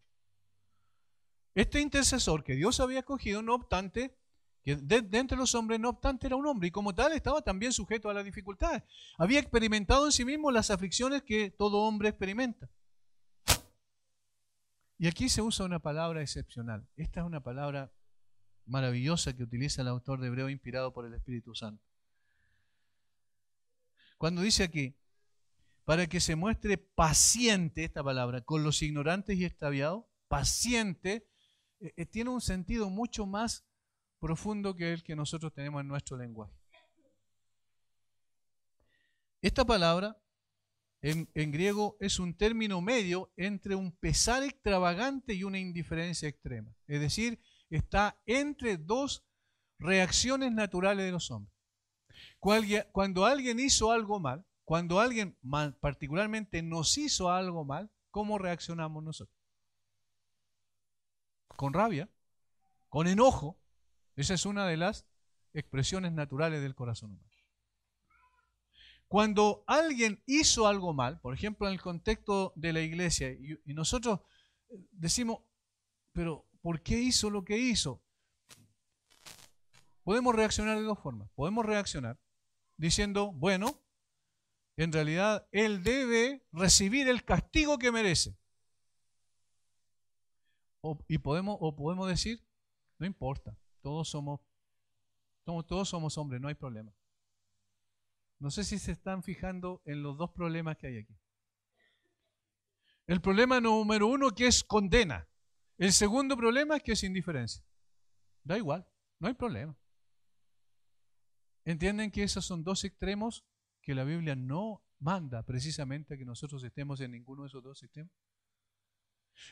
Este intercesor que Dios había escogido, no obstante, que de entre los hombres, no obstante, era un hombre y como tal estaba también sujeto a las dificultades. Había experimentado en sí mismo las aflicciones que todo hombre experimenta. Y aquí se usa una palabra excepcional. Esta es una palabra maravillosa que utiliza el autor de Hebreo inspirado por el Espíritu Santo. Cuando dice aquí, para que se muestre paciente, esta palabra, con los ignorantes y extraviados, paciente, tiene un sentido mucho más profundo que el que nosotros tenemos en nuestro lenguaje. Esta palabra en griego es un término medio entre un pesar extravagante y una indiferencia extrema. Es decir, está entre dos reacciones naturales de los hombres. Cuando alguien hizo algo mal, cuando alguien particularmente nos hizo algo mal, ¿cómo reaccionamos nosotros? Con rabia, con enojo. Esa es una de las expresiones naturales del corazón humano. Cuando alguien hizo algo mal, por ejemplo en el contexto de la iglesia, y nosotros decimos, pero ¿por qué hizo lo que hizo? Podemos reaccionar de dos formas. Podemos reaccionar diciendo, bueno, en realidad él debe recibir el castigo que merece. O podemos decir, no importa, todos somos hombres, no hay problema. No sé si se están fijando en los dos problemas que hay aquí. El problema número uno, que es condena. El segundo problema es que es indiferencia. Da igual, no hay problema. ¿Entienden que esos son dos extremos que la Biblia no manda precisamente que nosotros estemos en ninguno de esos dos extremos?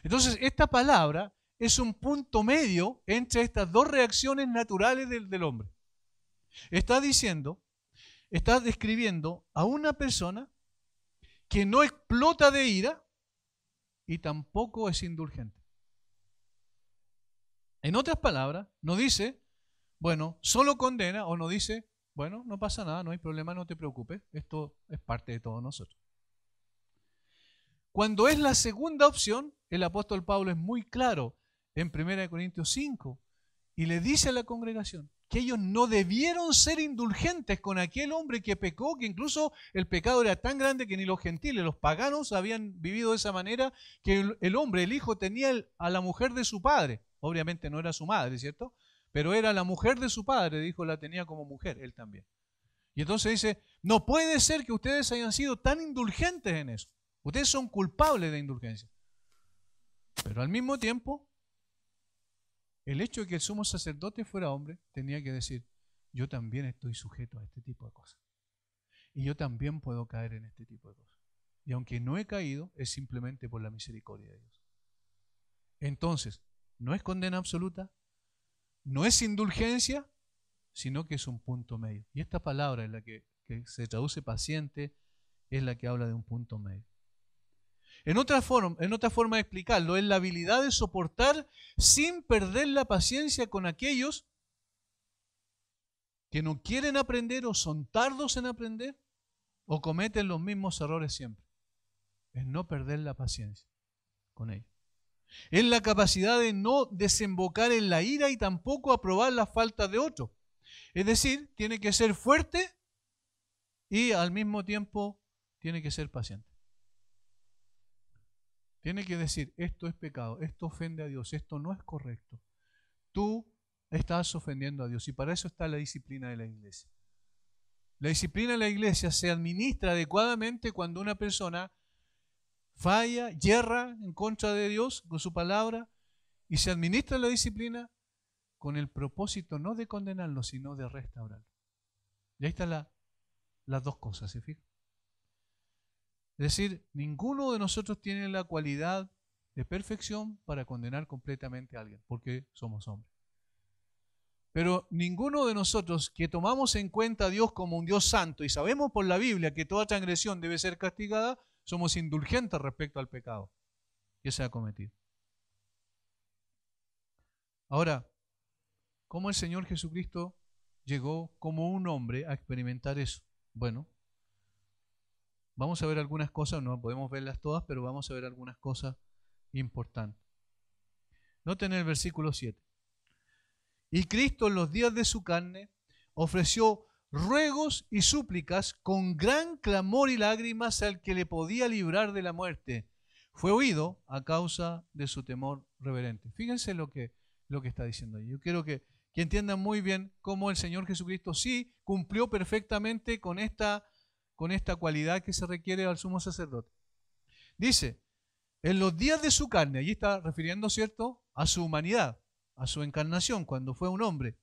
Entonces, esta palabra es un punto medio entre estas dos reacciones naturales del hombre. Está describiendo a una persona que no explota de ira y tampoco es indulgente. En otras palabras, no dice, bueno, solo condena, o no dice, bueno, no pasa nada, no hay problema, no te preocupes, esto es parte de todos nosotros. Cuando es la segunda opción, el apóstol Pablo es muy claro en 1 Corintios 5 y le dice a la congregación que ellos no debieron ser indulgentes con aquel hombre que pecó, que incluso el pecado era tan grande que ni los gentiles, los paganos habían vivido de esa manera, que el hombre, el hijo, tenía a la mujer de su padre. Obviamente no era su madre, ¿cierto? Pero era la mujer de su padre, dijo, la tenía como mujer, él también. Y entonces dice, no puede ser que ustedes hayan sido tan indulgentes en eso. Ustedes son culpables de indulgencia. Pero al mismo tiempo, el hecho de que el sumo sacerdote fuera hombre, tenía que decir, yo también estoy sujeto a este tipo de cosas. Y yo también puedo caer en este tipo de cosas. Y aunque no he caído, es simplemente por la misericordia de Dios. Entonces, no es condena absoluta, no es indulgencia, sino que es un punto medio. Y esta palabra es la que se traduce paciente, es la que habla de un punto medio. En otra forma de explicarlo, es la habilidad de soportar sin perder la paciencia con aquellos que no quieren aprender o son tardos en aprender o cometen los mismos errores siempre. Es no perder la paciencia con ellos. Es la capacidad de no desembocar en la ira y tampoco aprobar las faltas de otro. Es decir, tiene que ser fuerte y al mismo tiempo tiene que ser paciente. Tiene que decir, esto es pecado, esto ofende a Dios, esto no es correcto. Tú estás ofendiendo a Dios y para eso está la disciplina de la iglesia. La disciplina de la iglesia se administra adecuadamente cuando una persona falla, yerra en contra de Dios con su palabra y se administra la disciplina con el propósito no de condenarlo, sino de restaurarlo. Y ahí están las dos cosas, ¿se fijan? Es decir, ninguno de nosotros tiene la cualidad de perfección para condenar completamente a alguien, porque somos hombres. Pero ninguno de nosotros que tomamos en cuenta a Dios como un Dios santo y sabemos por la Biblia que toda transgresión debe ser castigada, somos indulgentes respecto al pecado que se ha cometido. Ahora, ¿cómo el Señor Jesucristo llegó como un hombre a experimentar eso? Bueno, vamos a ver algunas cosas, no podemos verlas todas, pero vamos a ver algunas cosas importantes. Noten el versículo 7. Y Cristo en los días de su carne ofreció ruegos y súplicas con gran clamor y lágrimas al que le podía librar de la muerte. Fue oído a causa de su temor reverente. Fíjense lo que está diciendo ahí. Yo quiero que entiendan muy bien cómo el Señor Jesucristo sí cumplió perfectamente con esta cualidad que se requiere al sumo sacerdote. Dice, en los días de su carne, allí está refiriendo, ¿cierto?, a su humanidad, a su encarnación, cuando fue un hombre,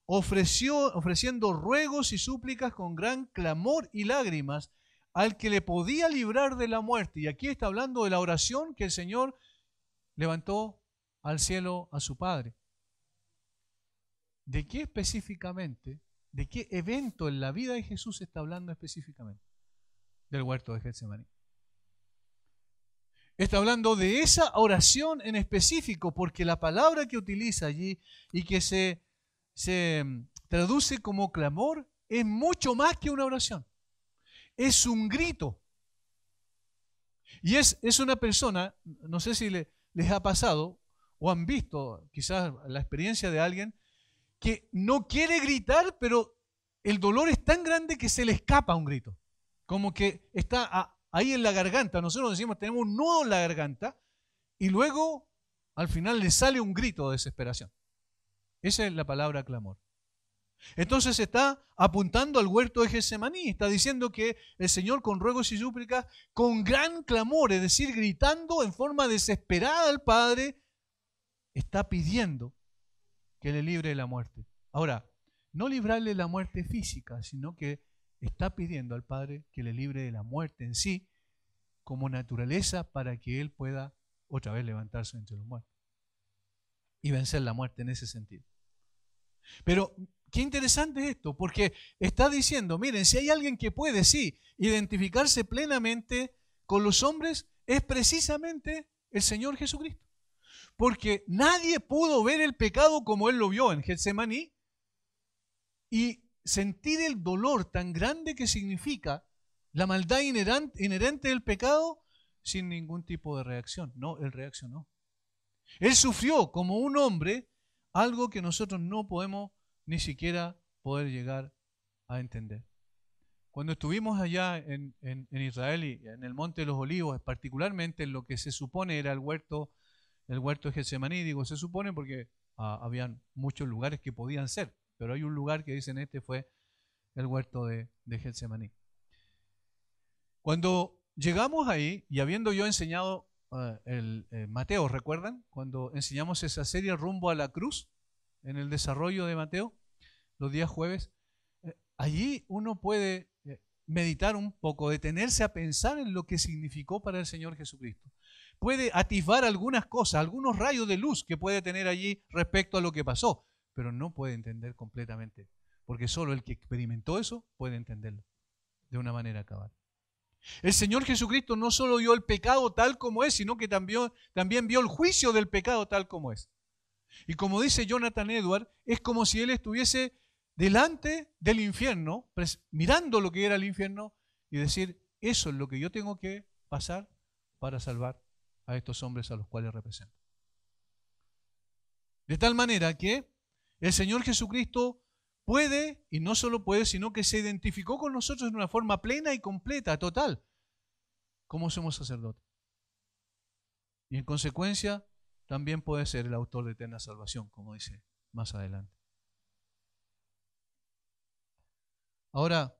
ofreciendo ruegos y súplicas con gran clamor y lágrimas al que le podía librar de la muerte. Y aquí está hablando de la oración que el Señor levantó al cielo a su Padre. ¿De qué específicamente? ¿De qué evento en la vida de Jesús está hablando específicamente? Del huerto de Getsemaní. Está hablando de esa oración en específico, porque la palabra que utiliza allí y que se traduce como clamor es mucho más que una oración. Es un grito. Y es una persona, no sé si les ha pasado o han visto quizás la experiencia de alguien que no quiere gritar, pero el dolor es tan grande que se le escapa un grito. Como que está ahí en la garganta. Nosotros decimos, tenemos un nudo en la garganta y luego al final le sale un grito de desesperación. Esa es la palabra clamor. Entonces está apuntando al huerto de Getsemaní. Está diciendo que el Señor con ruegos y súplicas, con gran clamor, es decir, gritando en forma desesperada al Padre, está pidiendo que le libre de la muerte. Ahora, no librarle de la muerte física, sino que está pidiendo al Padre que le libre de la muerte en sí, como naturaleza, para que Él pueda otra vez levantarse entre los muertos y vencer la muerte en ese sentido. Pero qué interesante es esto, porque está diciendo, miren, si hay alguien que puede, sí, identificarse plenamente con los hombres, es precisamente el Señor Jesucristo. Porque nadie pudo ver el pecado como Él lo vio en Getsemaní y sentir el dolor tan grande que significa la maldad inherente del pecado sin ningún tipo de reacción. No, Él reaccionó. Él sufrió como un hombre algo que nosotros no podemos ni siquiera poder llegar a entender. Cuando estuvimos allá en Israel y en el Monte de los Olivos, particularmente en lo que se supone era el huerto de Getsemaní, digo se supone porque habían muchos lugares que podían ser, pero hay un lugar que dicen este fue el huerto de Getsemaní. Cuando llegamos ahí, y habiendo yo enseñado Mateo, ¿recuerdan? Cuando enseñamos esa serie rumbo a la cruz, en el desarrollo de Mateo, los días jueves, allí uno puede meditar un poco, detenerse a pensar en lo que significó para el Señor Jesucristo. Puede atisbar algunas cosas, algunos rayos de luz que puede tener allí respecto a lo que pasó, pero no puede entender completamente, porque solo el que experimentó eso puede entenderlo de una manera cabal. El Señor Jesucristo no solo vio el pecado tal como es, sino que también vio el juicio del pecado tal como es. Y como dice Jonathan Edwards, es como si Él estuviese delante del infierno, mirando lo que era el infierno y decir, eso es lo que yo tengo que pasar para salvar a estos hombres a los cuales represento. De tal manera que el Señor Jesucristo puede, y no solo puede, sino que se identificó con nosotros de una forma plena y completa, total, como somos sacerdotes. Y en consecuencia, también puede ser el autor de eterna salvación, como dice más adelante. Ahora,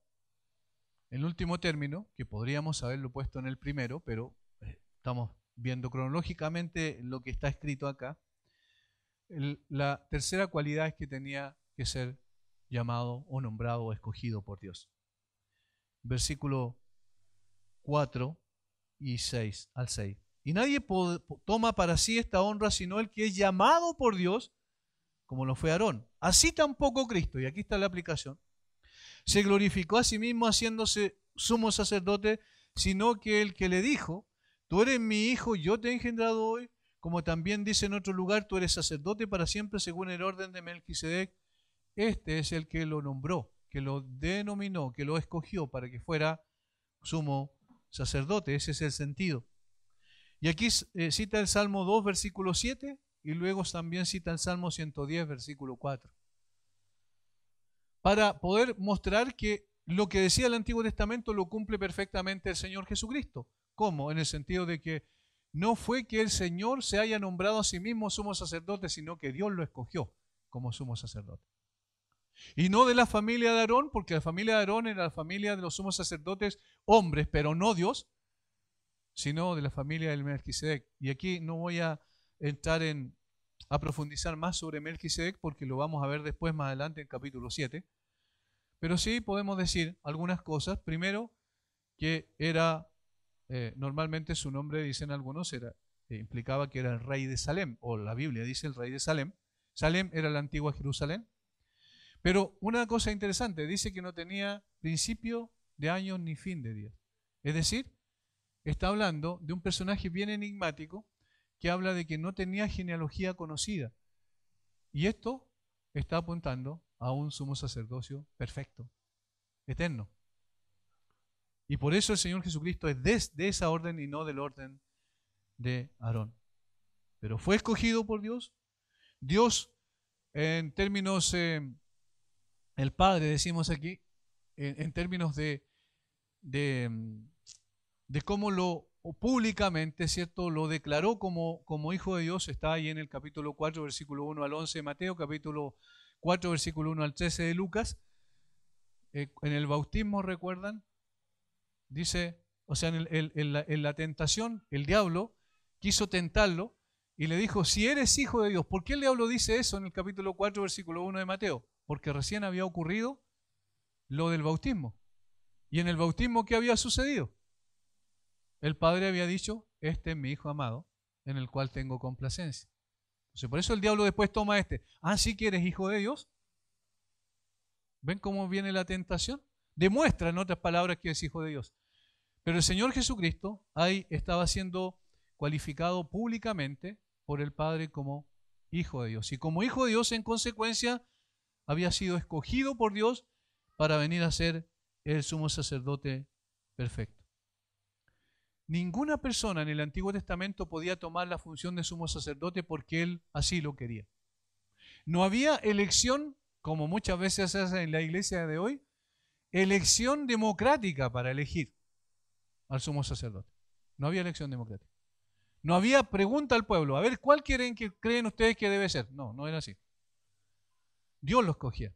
el último término, que podríamos haberlo puesto en el primero, pero estamos viendo cronológicamente lo que está escrito acá. La tercera cualidad es que tenía que ser llamado o nombrado o escogido por Dios. Versículo 4 y 6 al 6. Y nadie toma para sí esta honra sino el que es llamado por Dios, como lo fue Aarón. Así tampoco Cristo, y aquí está la aplicación, se glorificó a sí mismo haciéndose sumo sacerdote, sino que el que le dijo, tú eres mi hijo, yo te he engendrado hoy, como también dice en otro lugar, tú eres sacerdote para siempre según el orden de Melquisedec. Este es el que lo nombró, que lo denominó, que lo escogió para que fuera sumo sacerdote. Ese es el sentido. Y aquí cita el Salmo 2, versículo 7, y luego también cita el Salmo 110, versículo 4. Para poder mostrar que lo que decía el Antiguo Testamento lo cumple perfectamente el Señor Jesucristo. ¿Cómo? En el sentido de que no fue que el Señor se haya nombrado a sí mismo sumo sacerdote, sino que Dios lo escogió como sumo sacerdote. Y no de la familia de Aarón, porque la familia de Aarón era la familia de los sumos sacerdotes hombres, pero no Dios, sino de la familia del Melquisedec. Y aquí no voy a entrar a profundizar más sobre Melquisedec, porque lo vamos a ver después más adelante en capítulo 7. Pero sí podemos decir algunas cosas. Primero, que era, normalmente su nombre, dicen algunos, implicaba que era el rey de Salem, o la Biblia dice el rey de Salem. Salem era la antigua Jerusalén. Pero una cosa interesante, dice que no tenía principio de años ni fin de días. Es decir, está hablando de un personaje bien enigmático que habla de que no tenía genealogía conocida. Y esto está apuntando a un sumo sacerdocio perfecto, eterno. Y por eso el Señor Jesucristo es de esa orden y no del orden de Aarón. Pero fue escogido por Dios. Dios, en términos, el Padre, decimos aquí, en términos de cómo lo públicamente, ¿cierto?, lo declaró como hijo de Dios. Está ahí en el capítulo 4, versículo 1 al 11 de Mateo, capítulo 4, versículo 1 al 13 de Lucas. En el bautismo, ¿recuerdan? Dice, o sea, en la tentación, el diablo quiso tentarlo y le dijo, si eres hijo de Dios. ¿Por qué el diablo dice eso en el capítulo 4, versículo 1 de Mateo? Porque recién había ocurrido lo del bautismo. Y en el bautismo, ¿qué había sucedido? El Padre había dicho, este es mi Hijo amado, en el cual tengo complacencia. Entonces, por eso el diablo después toma ¿sí que eres hijo de Dios? ¿Ven cómo viene la tentación? Demuestra, en otras palabras, que es hijo de Dios. Pero el Señor Jesucristo ahí estaba siendo cualificado públicamente por el Padre como hijo de Dios. Y como hijo de Dios, en consecuencia, había sido escogido por Dios para venir a ser el sumo sacerdote perfecto. Ninguna persona en el Antiguo Testamento podía tomar la función de sumo sacerdote porque él así lo quería. No había elección, como muchas veces se hace en la iglesia de hoy, elección democrática para elegir al sumo sacerdote. No había elección democrática. No había pregunta al pueblo, a ver, ¿cuál creen ustedes que debe ser? No, no era así. Dios lo escogía.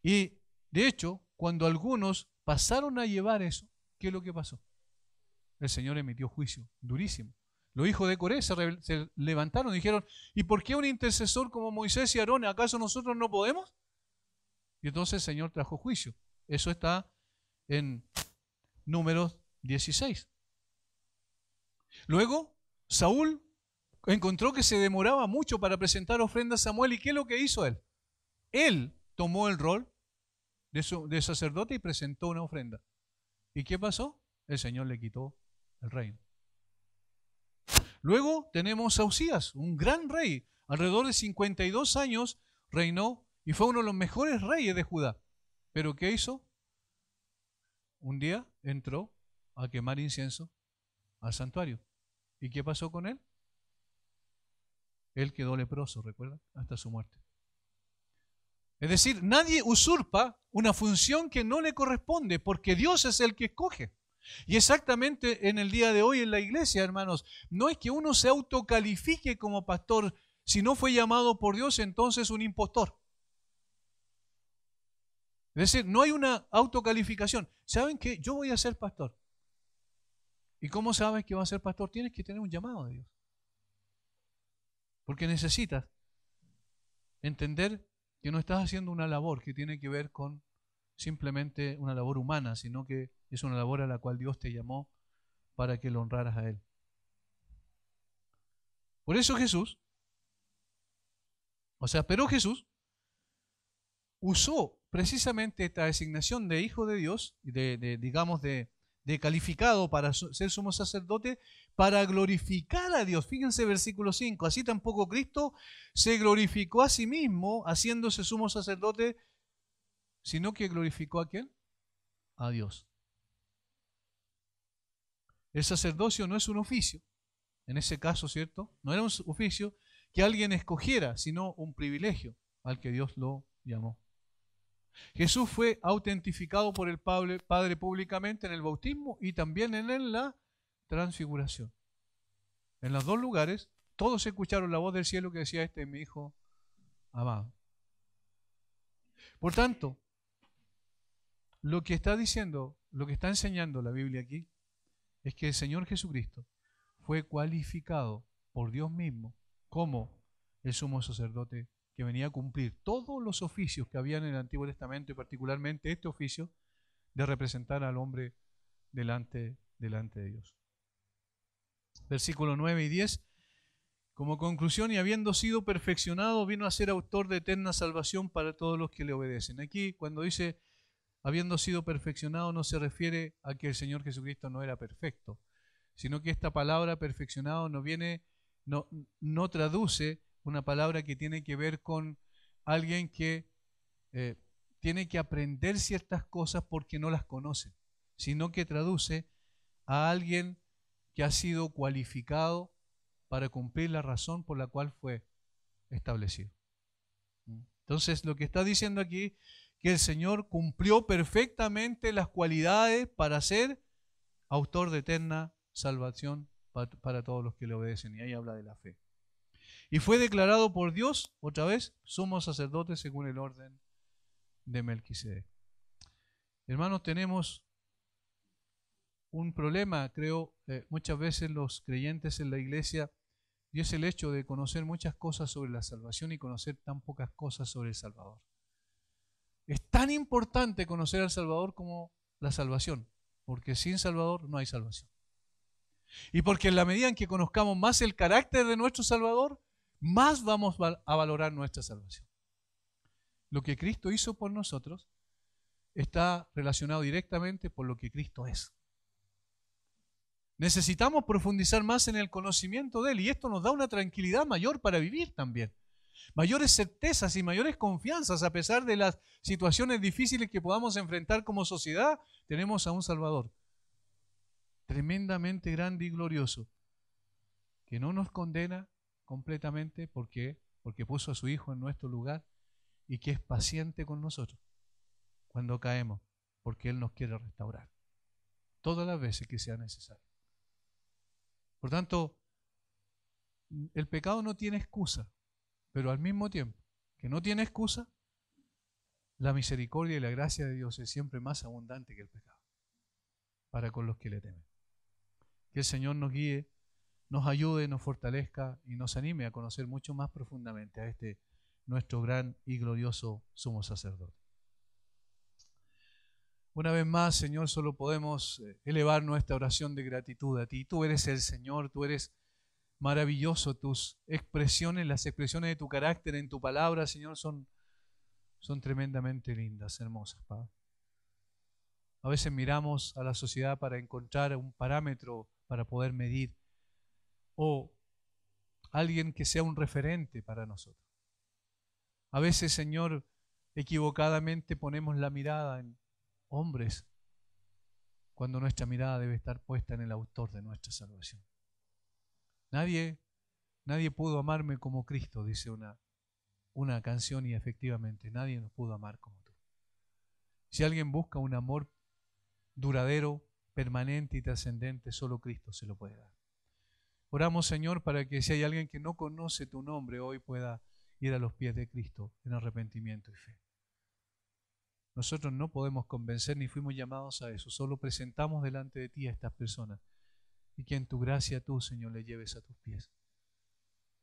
Y, de hecho, cuando algunos pasaron a llevar eso, ¿qué es lo que pasó? El Señor emitió juicio durísimo. Los hijos de Coré se levantaron y dijeron, ¿y por qué un intercesor como Moisés y Aarón, acaso nosotros no podemos? Y entonces el Señor trajo juicio. Eso está en Números 16. Luego, Saúl encontró que se demoraba mucho para presentar ofrendas a Samuel. ¿Y qué es lo que hizo él? Él tomó el rol de sacerdote y presentó una ofrenda. ¿Y qué pasó? El Señor le quitó el reino. Luego tenemos a Usías, un gran rey. Alrededor de 52 años reinó y fue uno de los mejores reyes de Judá. ¿Pero qué hizo? Un día entró a quemar incienso al santuario. ¿Y qué pasó con él? Él quedó leproso, ¿recuerdan? Hasta su muerte. Es decir, nadie usurpa una función que no le corresponde, porque Dios es el que escoge. Y exactamente en el día de hoy en la iglesia, hermanos, no es que uno se autocalifique como pastor. Si no fue llamado por Dios, entonces un impostor. Es decir, no hay una autocalificación. ¿Saben qué? Yo voy a ser pastor. ¿Y cómo sabes que vas a ser pastor? Tienes que tener un llamado de Dios. Porque necesitas entender que no estás haciendo una labor que tiene que ver con simplemente una labor humana, sino que es una labor a la cual Dios te llamó para que lo honraras a Él. Por eso Jesús, pero Jesús usó precisamente esta designación de hijo de Dios, de calificado para ser sumo sacerdote, para glorificar a Dios. Fíjense versículo 5, así tampoco Cristo se glorificó a sí mismo haciéndose sumo sacerdote, sino que glorificó ¿a quién? A Dios. El sacerdocio no es un oficio, en ese caso, ¿cierto? No era un oficio que alguien escogiera, sino un privilegio al que Dios lo llamó. Jesús fue autentificado por el Padre públicamente en el bautismo y también en la transfiguración. En los dos lugares, todos escucharon la voz del cielo que decía, este es mi Hijo amado. Por tanto, lo que está diciendo, lo que está enseñando la Biblia aquí, es que el Señor Jesucristo fue cualificado por Dios mismo como el sumo sacerdote que venía a cumplir todos los oficios que había en el Antiguo Testamento y particularmente este oficio de representar al hombre delante de Dios. Versículos 9 y 10. Como conclusión, y habiendo sido perfeccionado, vino a ser autor de eterna salvación para todos los que le obedecen. Aquí, cuando dice habiendo sido perfeccionado, no se refiere a que el Señor Jesucristo no era perfecto, sino que esta palabra perfeccionado no traduce una palabra que tiene que ver con alguien que tiene que aprender ciertas cosas porque no las conoce, sino que traduce a alguien que ha sido cualificado para cumplir la razón por la cual fue establecido. Entonces, lo que está diciendo aquí, que el Señor cumplió perfectamente las cualidades para ser autor de eterna salvación para todos los que le obedecen. Y ahí habla de la fe. Y fue declarado por Dios, otra vez, sumo sacerdote según el orden de Melquisedec. Hermanos, tenemos un problema, creo, muchas veces los creyentes en la iglesia Y es el hecho de conocer muchas cosas sobre la salvación y conocer tan pocas cosas sobre el Salvador. Es tan importante conocer al Salvador como la salvación, porque sin Salvador no hay salvación. Y porque en la medida en que conozcamos más el carácter de nuestro Salvador, más vamos a valorar nuestra salvación. Lo que Cristo hizo por nosotros está relacionado directamente por lo que Cristo es. Necesitamos profundizar más en el conocimiento de Él y esto nos da una tranquilidad mayor para vivir también. Mayores certezas y mayores confianzas a pesar de las situaciones difíciles que podamos enfrentar como sociedad. Tenemos a un Salvador tremendamente grande y glorioso que no nos condena completamente porque puso a su Hijo en nuestro lugar y que es paciente con nosotros cuando caemos porque Él nos quiere restaurar todas las veces que sea necesario. Por tanto, el pecado no tiene excusa, pero al mismo tiempo que no tiene excusa, la misericordia y la gracia de Dios es siempre más abundante que el pecado para con los que le temen. Que el Señor nos guíe, nos ayude, nos fortalezca y nos anime a conocer mucho más profundamente a este nuestro gran y glorioso sumo sacerdote. Una vez más, Señor, solo podemos elevar nuestra oración de gratitud a ti. Tú eres el Señor, tú eres maravilloso. Tus expresiones, las expresiones de tu carácter en tu palabra, Señor, son tremendamente lindas, hermosas, Padre. A veces miramos a la sociedad para encontrar un parámetro para poder medir o alguien que sea un referente para nosotros. A veces, Señor, equivocadamente ponemos la mirada en hombres cuando nuestra mirada debe estar puesta en el autor de nuestra salvación. Nadie pudo amarme como Cristo, dice una canción, y efectivamente nadie nos pudo amar como tú. Si alguien busca un amor duradero, permanente y trascendente, solo Cristo se lo puede dar. Oramos, Señor, para que si hay alguien que no conoce tu nombre hoy pueda ir a los pies de Cristo en arrepentimiento y fe. Nosotros no podemos convencer ni fuimos llamados a eso, solo presentamos delante de ti a estas personas y que en tu gracia tú, Señor, le lleves a tus pies.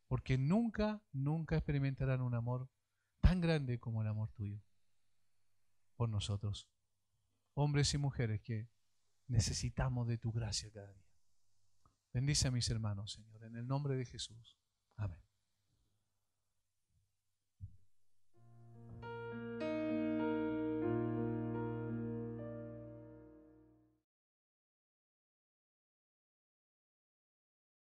Porque nunca experimentarán un amor tan grande como el amor tuyo por nosotros, hombres y mujeres que necesitamos de tu gracia cada día. Bendice a mis hermanos, Señor, en el nombre de Jesús. Amén.